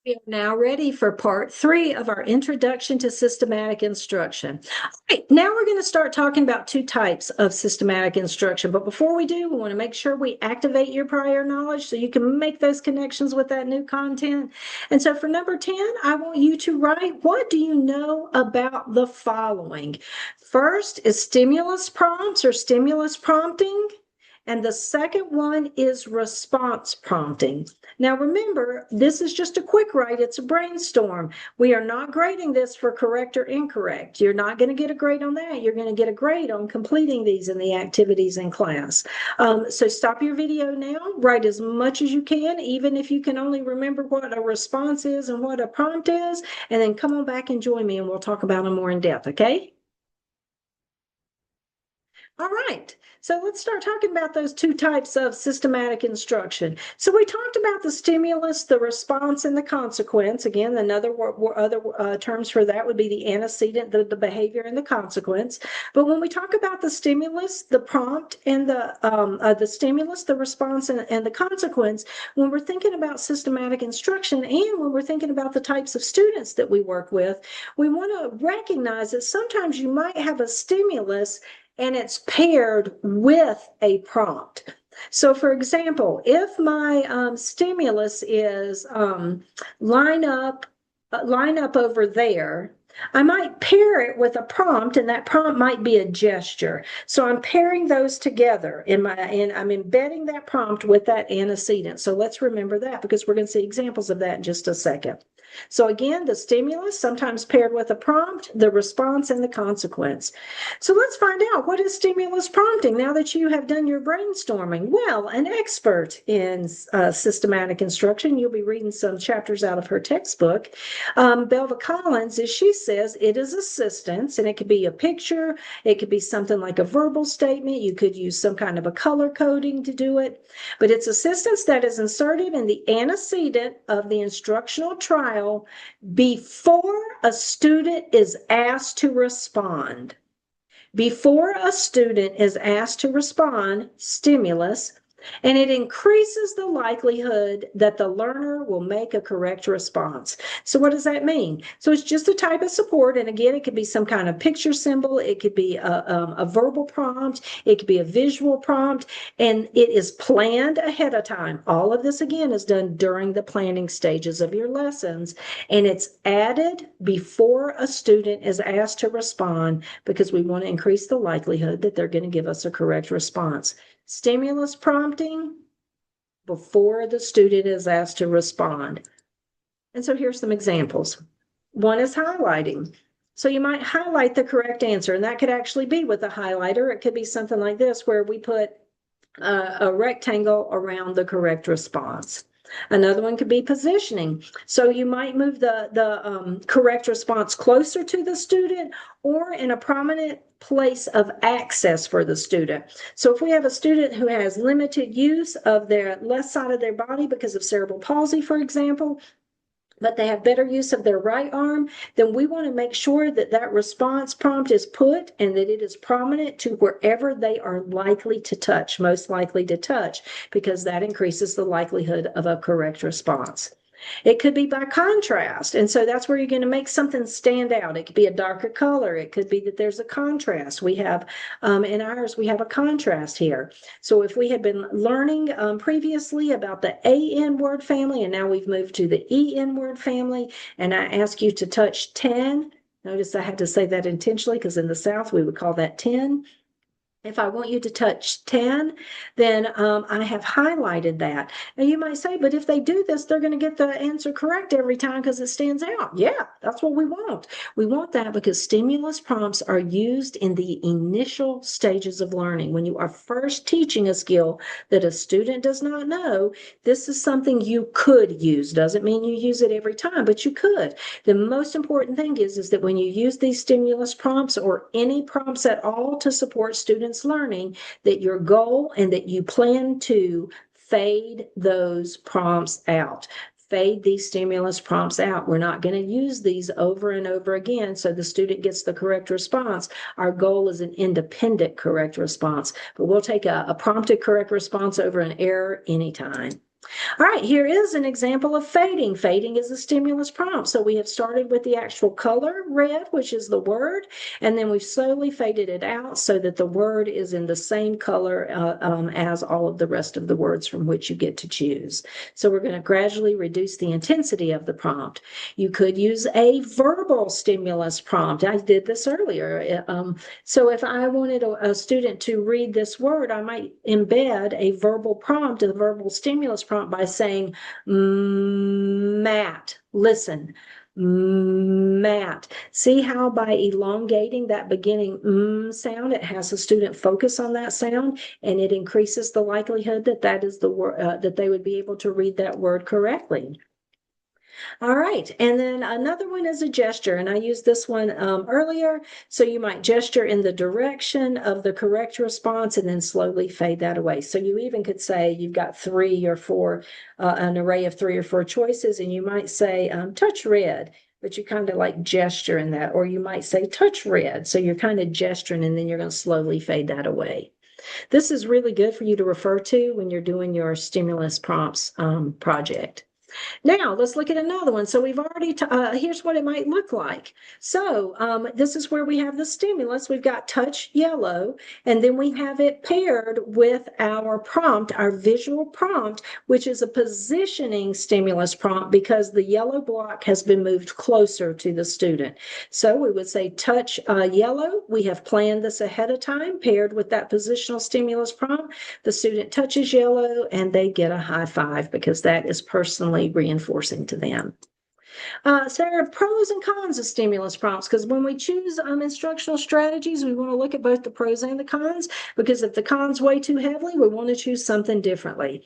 We are now ready for part 3 of our introduction to systematic instruction. All right, now we're going to start talking about two types of systematic instruction. But before we do, we want to make sure we activate your prior knowledge so you can make those connections with that new content. And so for number 10, I want you to write, what do you know about the following? First is stimulus prompts or stimulus prompting. And the second one is response prompting. Now, remember, this is just a quick write. It's a brainstorm. We are not grading this for correct or incorrect. You're not going to get a grade on that. You're going to get a grade on completing these in the activities in class. So stop your video now. Write as much as you can, even if you can only remember what a response is and what a prompt is. And then come on back and join me and we'll talk about them more in depth, okay? All right, so let's start talking about those two types of systematic instruction. So we talked about the stimulus, the response, and the consequence. Again, another other terms for that would be the antecedent, the behavior, and the consequence. But when we talk about the stimulus, the prompt, and the stimulus, the response, and the consequence, when we're thinking about systematic instruction and when we're thinking about the types of students that we work with, we want to recognize that sometimes you might have a stimulus and it's paired with a prompt. So, for example, if my stimulus is line up, line up over there, I might pair it with a prompt, and that prompt might be a gesture. So I'm pairing those together and I'm embedding that prompt with that antecedent. So let's remember that because we're going to see examples of that in just a second. So again, the stimulus sometimes paired with a prompt, the response, and the consequence. So let's find out, what is stimulus prompting now that you have done your brainstorming? Well, an expert in systematic instruction, you'll be reading some chapters out of her textbook, Belva Collins, as she says, it is assistance, and it could be a picture, it could be something like a verbal statement, you could use some kind of a color coding to do it, but it's assistance that is inserted in the antecedent of the instructional trial before a student is asked to respond. Before a student is asked to respond, stimulus, and it increases the likelihood that the learner will make a correct response. So what does that mean? So it's just a type of support. And again, it could be some kind of picture symbol. It could be a verbal prompt. It could be a visual prompt. And it is planned ahead of time. All of this, again, is done during the planning stages of your lessons. And it's added before a student is asked to respond because we want to increase the likelihood that they're going to give us a correct response. Stimulus prompting before the student is asked to respond. And so here's some examples. One is highlighting. So you might highlight the correct answer, and that could actually be with a highlighter. It could be something like this, where we put a rectangle around the correct response. Another one could be positioning. So you might move the correct response closer to the student or in a prominent place of access for the student. So if we have a student who has limited use of their left side of their body because of cerebral palsy, for example, but they have better use of their right arm, then we want to make sure that that response prompt is put and that it is prominent to wherever they are likely to touch, most likely to touch, because that increases the likelihood of a correct response. It could be by contrast. And so that's where you're going to make something stand out. It could be a darker color. It could be that there's a contrast. We have, in ours, we have a contrast here. So if we had been learning previously about the AN word family, and now we've moved to the EN word family, and I ask you to touch 10. Notice I had to say that intentionally because in the South, we would call that 10. If I want you to touch 10, then I have highlighted that. And you might say, but if they do this, they're going to get the answer correct every time because it stands out. Yeah, that's what we want. We want that because stimulus prompts are used in the initial stages of learning. When you are first teaching a skill that a student does not know, this is something you could use. Doesn't mean you use it every time, but you could. The most important thing is that when you use these stimulus prompts or any prompts at all to support students learning, that your goal and that you plan to fade those prompts out. Fade these stimulus prompts out. We're not going to use these over and over again so the student gets the correct response. Our goal is an independent correct response, but we'll take a prompted correct response over an error anytime. All right, here is an example of fading. Fading is a stimulus prompt. So we have started with the actual color, red, which is the word, and then we've slowly faded it out so that the word is in the same color as all of the rest of the words from which you get to choose. So we're going to gradually reduce the intensity of the prompt. You could use a verbal stimulus prompt. I did this earlier. So if I wanted a student to read this word, I might embed a verbal prompt, a verbal stimulus prompt by saying, Matt, listen. Matt. See how by elongating that beginning sound, it has the student focus on that sound, and it increases the likelihood that that is the word that they would be able to read that word correctly. All right, and then another one is a gesture, and I used this one earlier. So you might gesture in the direction of the correct response and then slowly fade that away. So you even could say you've got 3 or 4, an array of 3 or 4 choices, and you might say touch red, but you kind of like gesture in that, or you might say touch red. So you're kind of gesturing and then you're going to slowly fade that away. This is really good for you to refer to when you're doing your stimulus prompts project. Now, let's look at another one. So we've already, here's what it might look like. So this is where we have the stimulus. We've got touch yellow, and then we have it paired with our prompt, our visual prompt, which is a positioning stimulus prompt because the yellow block has been moved closer to the student. So we would say touch yellow. We have planned this ahead of time, paired with that positional stimulus prompt. The student touches yellow and they get a high five because that is personally reinforcing to them. So there are pros and cons of stimulus prompts because when we choose instructional strategies, we want to look at both the pros and the cons because if the cons weigh too heavily, we want to choose something differently,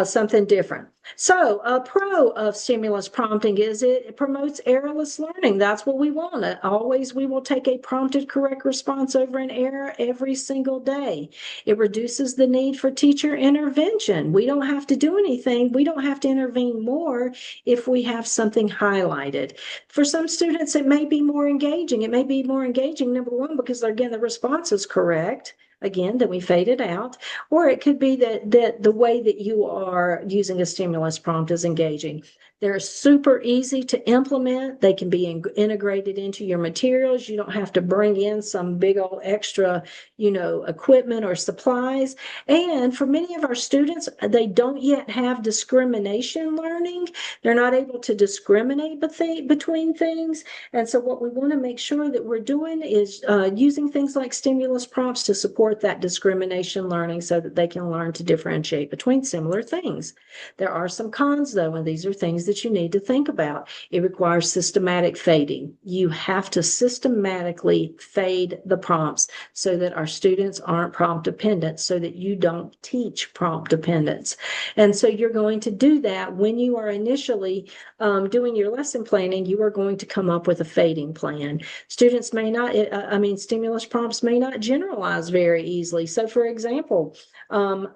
something different. So a pro of stimulus prompting is it promotes errorless learning. That's what we want. Always we will take a prompted correct response over an error every single day. It reduces the need for teacher intervention. We don't have to do anything. We don't have to intervene more if we have something highlighted. For some students, it may be more engaging. It may be more engaging, number one, because again, the response is correct. Again, then we fade it out. Or it could be that the way that you are using a stimulus prompt is engaging. They're super easy to implement. They can be integrated into your materials. You don't have to bring in some big old extra, equipment or supplies. And for many of our students, they don't yet have discrimination learning. They're not able to discriminate between things. And so what we want to make sure that we're doing is using things like stimulus prompts to support that discrimination learning so that they can learn to differentiate between similar things. There are some cons, though, and these are things that you need to think about. It requires systematic fading. You have to systematically fade the prompts so that our students aren't prompt dependent, so that you don't teach prompt dependence. And so you're going to do that when you are initially doing your lesson planning. You are going to come up with a fading plan. Students may not, stimulus prompts may not generalize very easily. So for example,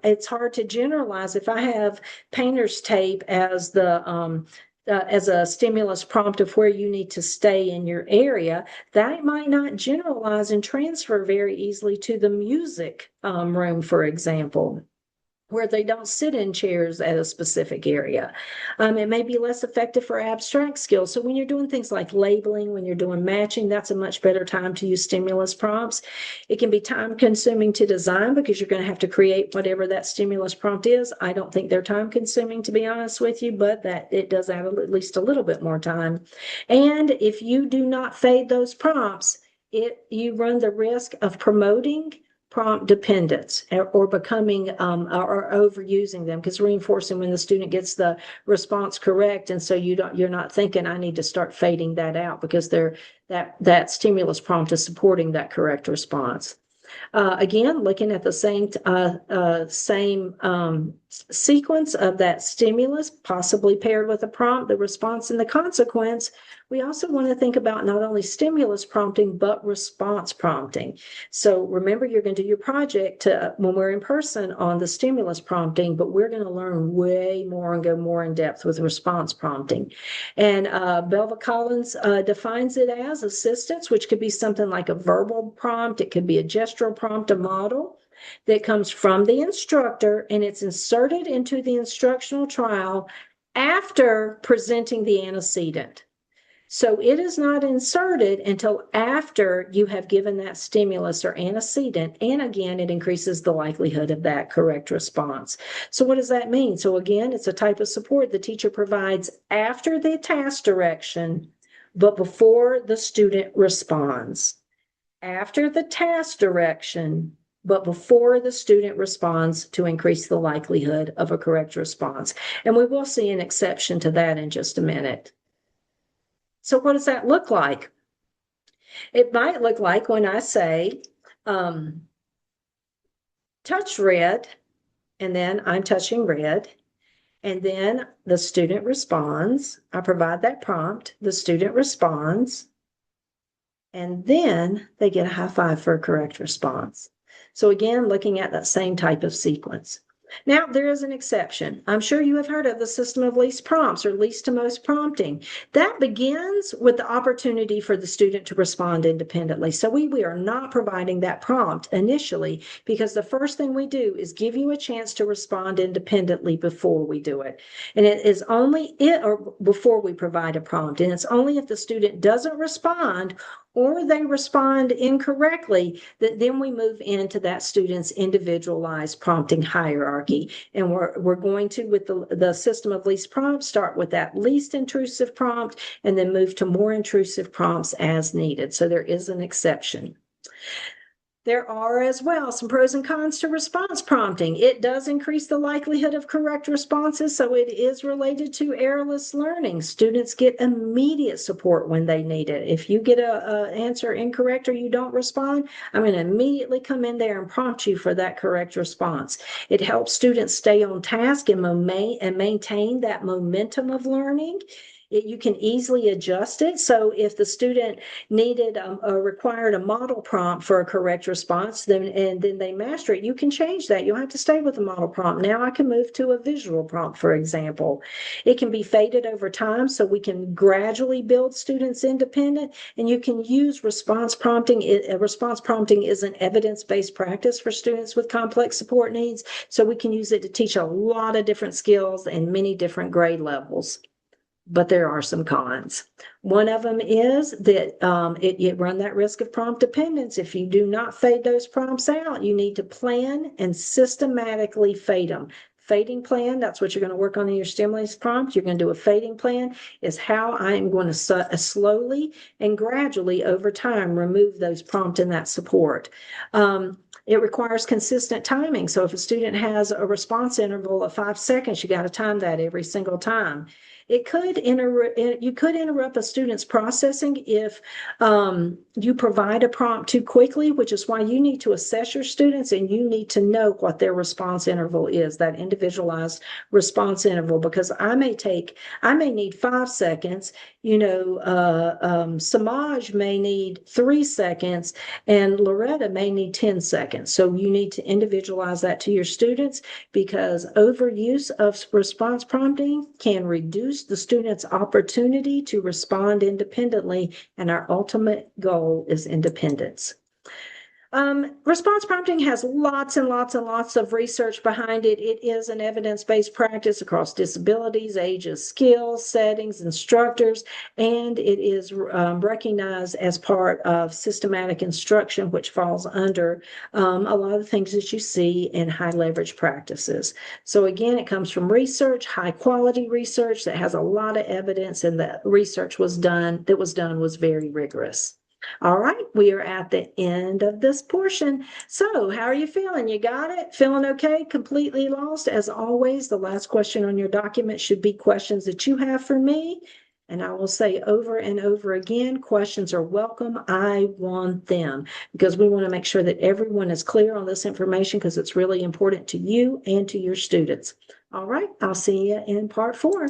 it's hard to generalize if I have painter's tape as as a stimulus prompt of where you need to stay in your area. That might not generalize and transfer very easily to the music room, for example, where they don't sit in chairs at a specific area. It may be less effective for abstract skills. So when you're doing things like labeling, when you're doing matching, that's a much better time to use stimulus prompts. It can be time consuming to design because you're going to have to create whatever that stimulus prompt is. I don't think they're time consuming, to be honest with you, but that it does add at least a little bit more time. And if you do not fade those prompts, you run the risk of promoting prompt dependence or becoming or overusing them, because reinforcing when the student gets the response correct, and so you're not thinking I need to start fading that out because that stimulus prompt is supporting that correct response. Again, looking at the same sequence of that stimulus, possibly paired with a prompt, the response and the consequence, we also want to think about not only stimulus prompting, but response prompting. So remember, you're going to do your project when we're in person on the stimulus prompting, but we're going to learn way more and go more in depth with response prompting. And Belva Collins defines it as assistance, which could be something like a verbal prompt. It could be a gestural prompt, a model. that comes from the instructor, and it's inserted into the instructional trial after presenting the antecedent. So it is not inserted until after you have given that stimulus or antecedent. And again, it increases the likelihood of that correct response. So what does that mean? So again, it's a type of support the teacher provides after the task direction, but before the student responds. After the task direction, but before the student responds, to increase the likelihood of a correct response. And we will see an exception to that in just a minute. So what does that look like? It might look like when I say, touch red, and then I'm touching red, and then the student responds. I provide that prompt, the student responds, and then they get a high five for a correct response. So again, looking at that same type of sequence. Now, there is an exception. I'm sure you have heard of the system of least prompts or least to most prompting. That begins with the opportunity for the student to respond independently. So we are not providing that prompt initially, because the first thing we do is give you a chance to respond independently before we do it. And it is only or before we provide a prompt. And it's only if the student doesn't respond or they respond incorrectly, that then we move into that student's individualized prompting hierarchy. And we're going to, with the system of least prompts, start with that least intrusive prompt and then move to more intrusive prompts as needed. So there is an exception. There are as well some pros and cons to response prompting. It does increase the likelihood of correct responses, so it is related to errorless learning. Students get immediate support when they need it. If you get an answer incorrect or you don't respond, I'm going to immediately come in there and prompt you for that correct response. It helps students stay on task and maintain that momentum of learning. You can easily adjust it. So if the student needed required a model prompt for a correct response, then they master it, you can change that. You don't have to stay with the model prompt. Now I can move to a visual prompt, for example. It can be faded over time, so we can gradually build students independent, and you can use response prompting. Response prompting is an evidence-based practice for students with complex support needs, so we can use it to teach a lot of different skills and many different grade levels. But there are some cons. One of them is that you run that risk of prompt dependence. If you do not fade those prompts out, you need to plan and systematically fade them. Fading plan, that's what you're going to work on in your stimulus prompt. You're going to do a fading plan, is how I am going to slowly and gradually over time remove those prompts and that support. It requires consistent timing. So if a student has a response interval of 5 seconds, you got to time that every single time. You could interrupt a student's processing if you provide a prompt too quickly, which is why you need to assess your students and you need to know what their response interval is, that individualized response interval, because I may need 5 seconds, Samaj may need 3 seconds and Loretta may need 10 seconds. So you need to individualize that to your students, because overuse of response prompting can reduce the student's opportunity to respond independently, and our ultimate goal is independence. Response prompting has lots and lots and lots of research behind it. It is an evidence-based practice across disabilities, ages, skills, settings, instructors, and it is recognized as part of systematic instruction, which falls under a lot of the things that you see in high leverage practices. So again, it comes from research, high quality research that has a lot of evidence, and the research was done was very rigorous. All right, we are at the end of this portion. So how are you feeling? You got it? Feeling okay? Completely lost? As always, the last question on your document should be questions that you have for me. And I will say over and over again, questions are welcome. I want them, because we want to make sure that everyone is clear on this information, because it's really important to you and to your students. All right, I'll see you in part 4.